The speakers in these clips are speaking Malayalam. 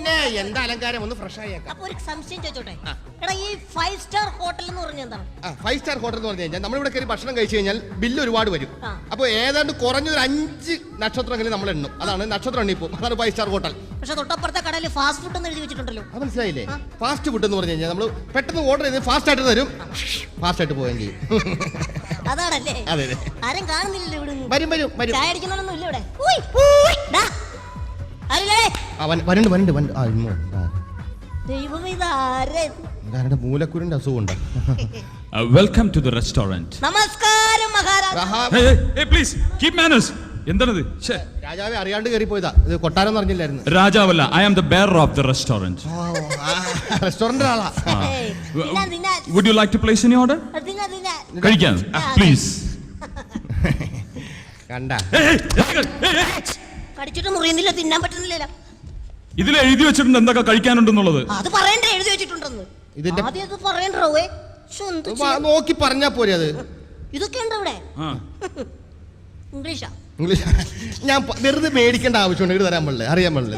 പിന്നെ എന്താ അലങ്കാരം ഒന്ന് ഫ്രഷ് ആയേക്കാം. അപ്പൊ ഒരു സംശയം ചോദിച്ചോട്ടെ, എടാ ഈ 5 സ്റ്റാർ ഹോട്ടൽ എന്ന് പറഞ്ഞാൽ എന്താണ്? 5 സ്റ്റാർ ഹോട്ടൽ എന്ന് പറഞ്ഞു കഴിഞ്ഞാൽ നമ്മളിവിടെ കയറി ഭക്ഷണം കഴിച്ചു കഴിഞ്ഞാൽ ബില്ല് ഒരുപാട് വരും. അപ്പൊ ഏതാണ്ട് കുറഞ്ഞൊരു 5 നക്ഷത്രമെങ്കിലും നമ്മൾ എണ്ണും. അതാണ് നക്ഷത്രം എണ്ണിപ്പോ, അതാണ് 5 സ്റ്റാർ ഹോട്ടൽ. പക്ഷെ തൊട്ടപ്പുറത്തെ കടയിൽ ഫാസ്റ്റ് ഫുഡ് എന്ന് എഴുതി വെച്ചിട്ടുണ്ടല്ലോ. അത് മനസ്സിലായില്ലേ? ഫാസ്റ്റ് ഫുഡ് എന്ന് പറഞ്ഞു കഴിഞ്ഞാൽ നമ്മൾ പെട്ടെന്ന് ഓർഡർ ചെയ്ത് ഫാസ്റ്റ് ആയിട്ട് തരും, ഫാസ്റ്റ് ആയിട്ട് പോവുകയും ചെയ്യും. അതാണല്ലേ? അതെ. ആരും കാണുന്നില്ലല്ലോ ഇവിടെ. വരും വരും വരും. ചായ അടിക്കുന്നൊന്നും ഇല്ല ഇവിടെ. ദൈവമേ, ഇതാരുടെ മൂലക്കുരുന്റെ അസുഖമുണ്ട്. Welcome to the restaurant. നമസ്കാരം മഹാരാജ. Please keep manners. എന്താണത്? രാജാവെ അറിയാണ്ട് കയറി പോയതാ. ഇത് കൊട്ടാരം പറഞ്ഞില്ലായിരുന്നു. രാജാവല്ല, I am the bearer of the restaurant. Restaurant ആളാ. Would you like to place any order? കഴിക്കാൻ പ്ലീസ്. കണ്ടാ കടിച്ചിട്ട് മുറിയുന്നില്ല, തിന്നാൻ പറ്റുന്നില്ല. ഇതിൽ എഴുതി വെച്ചിട്ടുണ്ട് എന്തൊക്കെ കഴിക്കാനുണ്ടെന്നുള്ളത്. അത് പറയണ്ടേ, എഴുതി വെച്ചിട്ടുണ്ടെന്ന്. ആദ്യം അത് പറയണ്ടോ? നോക്കി പറഞ്ഞാ പോരെ. അത് ഇതൊക്കെ ഉണ്ടോ ഇവിടെ? ഇംഗ്ലീഷാ? ഇംഗ്ലീഷ് ഞാൻ വെറുതെ മേടിക്കേണ്ട ആവശ്യമുണ്ട്. ഇത് തരാൻ പാടില്ല, അറിയാൻ പാടില്ല.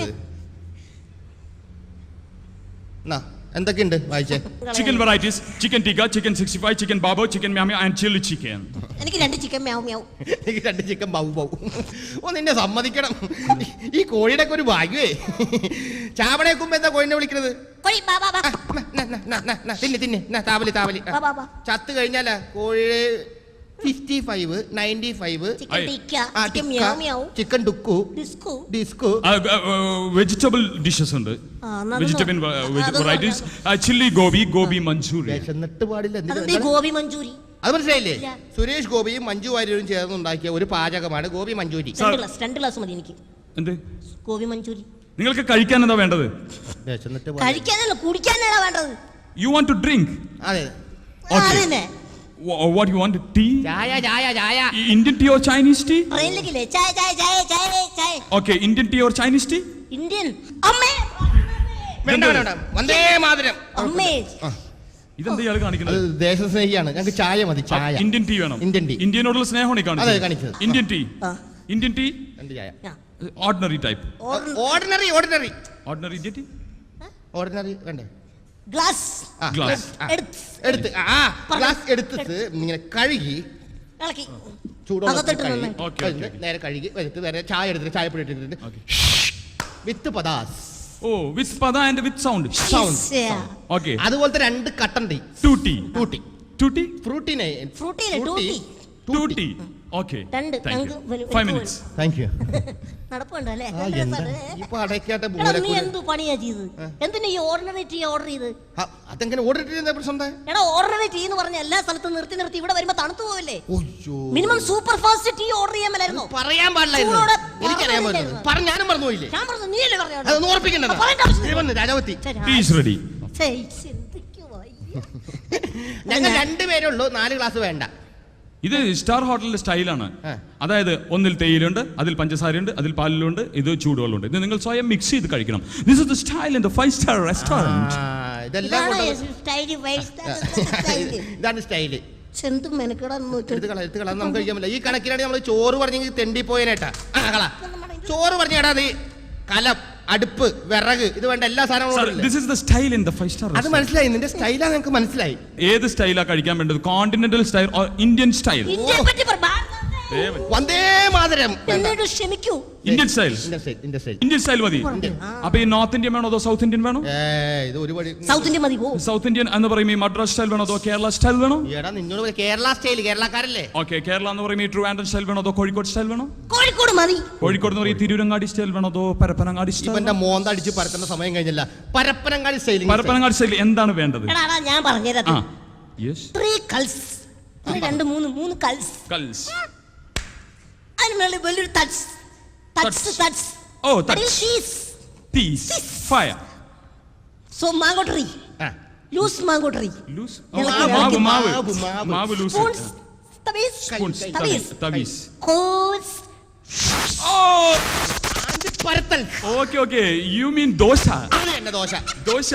എന്തൊക്കെയുണ്ട് വായിച്ചേ? Chicken varieties, chicken tikka, chicken 65, chicken ബാബോ, ചിക്കൻ മ്യാമി ആൻഡ് ചില്ലി ചിക്കൻ. എനിക്ക് 2 ചിക്കൻ മ്യാവ് മ്യാവ്. എനിക്ക് 2 ചിക്കൻ ബാബു ബാബു. നിന്നെ സമ്മതിക്കണം, ഈ കോഴിയുടെ ഒക്കെ ഒരു ഭാഗ്യേ. ചാവണേക്കുമ്പോ എന്താ കോഴിനെ വിളിക്കുന്നത്? തിന്നെ തിന്നെ താവലി താവലി. ചത്ത് കഴിഞ്ഞാലാ കോഴിയെ 55, 95, ചിക്കൻ ടുക്കു, ഡിസ്കു, വെജിറ്റബിൾ ഡിഷസ് ഉണ്ട്. Vegetable varieties, chilli gobi, gobi Manchurian. എന്നിട്ട് പാടില്ല. ഗോബി മഞ്ചൂരി അത് മനസ്സിലായില്ലേ? സുരേഷ് ഗോപിയും മഞ്ജു വാര്യരും ചേർന്നുണ്ടാക്കിയ ഒരു പാചകമാണ് ഗോബി മഞ്ചൂരി. 2 ഗ്ലാസ് മതി എനിക്ക്. എന്ത് ഗോബി മഞ്ചൂരി? നിങ്ങൾക്ക് കഴിക്കാൻ എന്താ വേണ്ടത്? കഴിക്കാനല്ല, കുടിക്കാനാണ് വേണ്ടത്. You want to drink? അതെ. അതന്നെ. What you want? Tea? Chaya, chaya, chaya. Indian tea or Chinese tea? ട്രെയിനിലേക്കില്ലേ? ചായ ചായ ചായ ചായ ചായ. Okay, Indian tea or Chinese tea? Indian. അമ്മേ. വേണ്ട വേണ്ട. വന്ദേ മാതരം. അമ്മേ. ഇതെന്താ ഇയാൾ കാണിക്കുന്നത്? അത് ദേശസ്നേഹിയാണ്. ഞങ്ങൾക്ക് ചായ മതി, ചായ. ഇന്ത്യൻ ടീ വേണം. Indian tea. ഇന്ത്യനോടുള്ള സ്നേഹമാണ് കാണിക്കുന്നത്. അതെ, കാണിച്ചത്. Indian tea. Indian tea. 2 ചായ. Ordinary type. Ordinary ordinary. Ordinary Indian tea. Ordinary വേണ്ടേ? ഗ്ലാസ്. ഗ്ലാസ് എടുത്ത് ഗ്ലാസ് എടുത്തിട്ട് ഇങ്ങനെ കഴുകി ഇളക്കി ചൂടോടെ നേരെ കഴുകി വെച്ചിട്ട് നേരെ ചായ എടുത്തിട്ട് ചായപ്പൊടി ഇട്ടിട്ട് വിത്ത് പദാസ്. ഓ, വിത്ത് പദ ആൻഡ് വിത്ത് സൗണ്ട്. ഓക്കേ. അതുപോലത്തെ 2 കട്ടൻ ടീ. ടൂട്ടി. ടൂട്ടി. ടൂട്ടി. ഫ്രൂട്ടിനെ tutti. Tutti. Okay. 5 minutes. Thank you. നടപ്പുണ്ടല്ലേ? നീ എന്തു പണിയാ ചെയ്തത്? എന്തിനാ ഈ ഓർഡിനറി ടീ ഓർഡർ ചെയ്ത്? അതെങ്ങനെ ഓർഡർ ചെയ്ത പ്രശ്നം? എടാ, ഓർഡിനറി ടീ എന്ന് പറഞ്ഞ എല്ലാ സ്ഥലത്തും നിർത്തി നിർത്തി ഇവിടെ വരുമ്പോ തണുത്തു പോവല്ലേ? Minimum super fast tea order ചെയ്യാൻ മേലായിരുന്നോ? പറയാൻ പാടില്ലായിരുന്നു. എനിക്കറിയാൻ പാടില്ല. ഞാനും പറഞ്ഞു പോയില്ലേ? ഞാൻ പറഞ്ഞു, നീയല്ലേ പറഞ്ഞു? അതൊന്നും ഓർപ്പിക്കണ്ട. രാജാവത്തി റെഡി. ഞങ്ങൾ 2 പേരേ ഉള്ളൂ, 4 ഗ്ലാസ് വേണ്ട. ഇത് സ്റ്റാർ ഹോട്ടലിന്റെ സ്റ്റൈലാണ്. അതായത് ഒന്നിൽ തേയിലുണ്ട്, അതിൽ പഞ്ചസാരയുണ്ട്, അതിൽ പാലിലുണ്ട്, ഇത് ചൂടുവെള്ളമുണ്ട്. ഇത് നിങ്ങൾ സ്വയം മിക്സ് ചെയ്ത് കഴിക്കണം. This is the style in the 5 star restaurant. ഇതാണ് സ്റ്റൈല്. നമുക്ക് കഴിക്കാൻ പറ്റില്ല. ഈ കണക്കിലാണ് നമ്മൾ ചോറ് പറഞ്ഞെങ്കിൽ തെണ്ടി പോയനേട്ടാ. ചോറ് പറഞ്ഞേടാ, നീ കലം, അടുപ്പ്, വിറക്, ഇത് വേണ്ട എല്ലാ സാധനങ്ങളും. This is the style in the 5 star restaurant. അത് മനസ്സിലായി, നിന്റെ സ്റ്റൈലാ ഞങ്ങൾക്ക് മനസ്സിലായി. ഏത് സ്റ്റൈലാ കഴിക്കാൻ വേണ്ടത്? Continental style or Indian style? Vande Mataram. ക്ഷമിക്കൂ, ഇന്ത്യൻ സ്റ്റൈൽ. ഇന്ത്യൻ സ്റ്റൈൽ മതി. അപ്പൊ ഈ നോർത്ത് ഇന്ത്യൻ വേണോ അതോ സൗത്ത് ഇന്ത്യൻ വേണോ? സൗത്ത് ഇന്ത്യൻ മതി. സൗത്ത് ഇന്ത്യൻ എന്ന് പറയുമ്പോൾ ഈ മദ്രാസ് സ്റ്റൈൽ വേണോ അതോ കേരള സ്റ്റൈൽ വേണോ? നിന്നോട് കേരള സ്റ്റൈൽ, കേരളക്കാരല്ലേ? ഓക്കെ. കേരള എന്ന് പറയുമ്പോൾ ഈ ട്രിവാൻഡ്രം സ്റ്റൈൽ വേണോ അതോ കോഴിക്കോട് സ്റ്റൈൽ വേണോ? കോഴിക്കോട് മതി. കോഴിക്കോട് എന്ന് പറയുമ്പോൾ തിരൂരങ്ങാടി സ്റ്റൈൽ വേണോ അതോ പരപ്പനങ്ങാടി സ്റ്റൈൽ? ഇവന്റെ മോന്തടിച്ച് പരത്തേണ്ട സമയം കഴിഞ്ഞില്ല. പരപ്പനങ്ങാടി സ്റ്റൈൽ. പരപ്പനങ്ങാടി സ്റ്റൈൽ എന്താണ് വേണ്ടത്? ഞാൻ പറഞ്ഞുതരാം. 3 കൾസ്. 2 3 കൾസ്. കൾസ്. അതിനുള്ളിൽ വലിയൊരു തട്സ്. ഓ, തട്സ്. Piece. Fire. So mango tree. Loose mango tree. Loose. മാവ് ലൂസ്. തവീസ്. തവീസ്. കോസ്. ഓ, പരത്തൽ. Okay you mean dosa. അത് തന്നെ ദോശ. ദോശ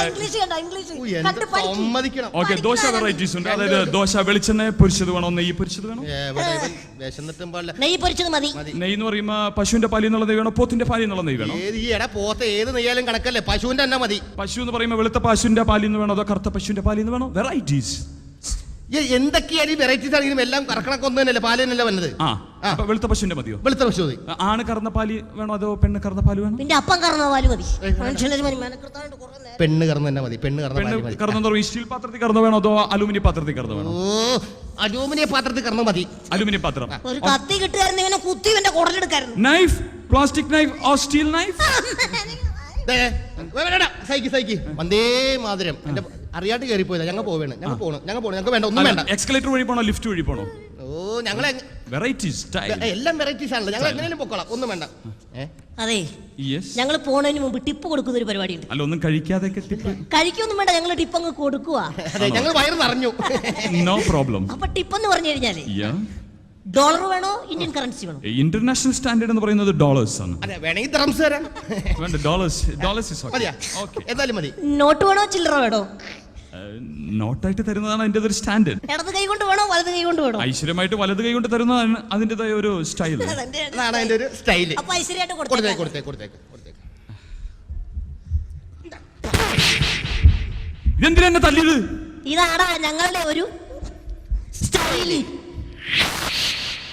ഇംഗ്ലീഷ് കണ്ടോ ഇംഗ്ലീഷ് ഓ, എന്ത് സമ്മതിക്കണം. ഓക്കെ ദോശ വെറൈറ്റീസ് ഉണ്ട്. അതായത് ദോശ വെളിച്ചെണ്ണ പൊരിച്ചത് വേണോ, നെയ്യ് പൊരിച്ചത് വേണോ? എവിടെ ഇവൻ വിശന്നിട്ടും പാടില്ല. നെയ്യ് പൊരിച്ചത് മതി. നെയ്യ് എന്ന് പറയുമ്പോ പശുവിന്റെ പാലിൽ നിന്നുള്ള നെയ്യ് വേണോ, പോത്തിന്റെ പാലിൽ നിന്നുള്ള നെയ്യ് വേണോ? ഏത് ഈ എടാ പോത്ത ഏത് നെയ്യാലും കണക്കല്ലേ, പശുവിന്റെ തന്നെ മതി. പശു എന്ന് പറയുമ്പോൾ വെളുത്ത പശുവിന്റെ പാലിൽ നിന്ന് വേണോ അതോ കറുത്ത പശുവിന്റെ പാലിൽ നിന്ന് വേണോ? വെറൈറ്റീസ്. എന്തൊക്കെയാണ് ഈ വെറൈറ്റീസ് ആണെങ്കിലും എല്ലാം കറക്കണക്ക് ഒന്ന് തന്നെയല്ലേ, പാല് തന്നെയല്ലേ വന്നത്. അപ്പൊ വെളുത്ത പശുവിന്റെ മതിയോ? വെളുത്ത പശു മതി. ആണ് കറന്ന പാല് വേണോ അതോ പെണ്ണ് കറന്ന പാല് വേണോ? പിന്നെ അപ്പം കറന്ന പാല് മതി. മനുഷ്യനൊരു മെനക്കെടുത്താണ്ട് കുറേ നേരം. പെണ്ണ് കറന്ന് തന്നെ മതി. പെണ്ണ് കറന്ന പാല് മതി. കറന്ന പറയും സ്റ്റീൽ പാത്രത്തിൽ കറന്ന വേണോ അതോ അലുമിനിയം പാത്രത്തിൽ കറന്ന വേണോ? ഓ, അലൂമിനിയ പാത്രത്തിൽ കറന്ന് മതി. അലുമിനിയം പാത്രം. ഒരു കത്തി കിട്ടുകാരൻ ഇവനെ കുത്തി ഇവന്റെ കുടലെടുക്കായിരുന്നു. Knife, plastic knife or steel knife? സൈക്കി വന്ദേ മാതരം. എന്റെ അറിയാട്ട് കയറിപ്പോയതാ. ഞങ്ങൾ പോവേണം, ഞങ്ങൾക്ക് വേണ്ട, ഒന്നും വേണ്ട. എക്സ്കലേറ്റർ വഴി പോണോ ലിഫ്റ്റ് വഴി പോണോ? ഓ, ഞങ്ങളെ വെറൈറ്റീസ് എല്ലാം വെറൈറ്റീസ് ആണല്ലോ. ഞങ്ങൾ എങ്ങനെയും പൊക്കോളാം, ഒന്നും വേണ്ട. അതെ, യെസ്. ഞങ്ങൾ പോണതിന് മുമ്പ് ടിപ്പ് കൊടുക്കുന്ന ഒരു പരിപാടി ഉണ്ട്. അല്ല ഒന്നും കഴിക്കാതെ കഴിക്കൊന്നും വേണ്ട, ഞങ്ങൾ ടിപ്പ് അങ്ങ് കൊടുക്കുക. അതെ, ഞങ്ങൾ വയറ് നിറഞ്ഞു. No problem. അപ്പൊ ടിപ്പ് എന്ന് പറഞ്ഞു കഴിഞ്ഞാല് ഡോളർ വേണോ ഇന്ത്യൻ കറൻസി വേണോ? ഇന്റർനാഷണൽ സ്റ്റാൻഡേർഡ് എന്ന് പറയുന്നത് ഡോളേഴ്സ് ആണ്. അതെ, വേണമെങ്കിൽ ഡ്രംസ് തരാം. വേണ്ട, ഡോളേഴ്സ് മതിയാ? എന്തായാലും മതി. നോട്ട് വേണോ ചില്ലറ വേണോ? നോട്ടായിട്ട് തരുന്നതാണ് അതിന്റെ ഒരു സ്റ്റാൻഡേർഡ്. ഇടത് കൈ കൊണ്ട് വേണോ വലത് കൈ കൊണ്ട് വേണോ? ഐശ്വര്യമായിട്ട് വലത് കൈ കൊണ്ട് തരുന്നതാണ് അതിന്റേതായ ഒരു സ്റ്റൈൽ. അതാണ് അതിന്റെ ഒരു സ്റ്റൈല്. അപ്പൊ ഐശ്വര്യമായിട്ട് കൊടുത്തേക്ക്. ഇതെന്തിനാ എന്നെ തല്ലിയത്? ഇതാടാ ഞങ്ങളുടെ ഒരു സ്റ്റൈല്.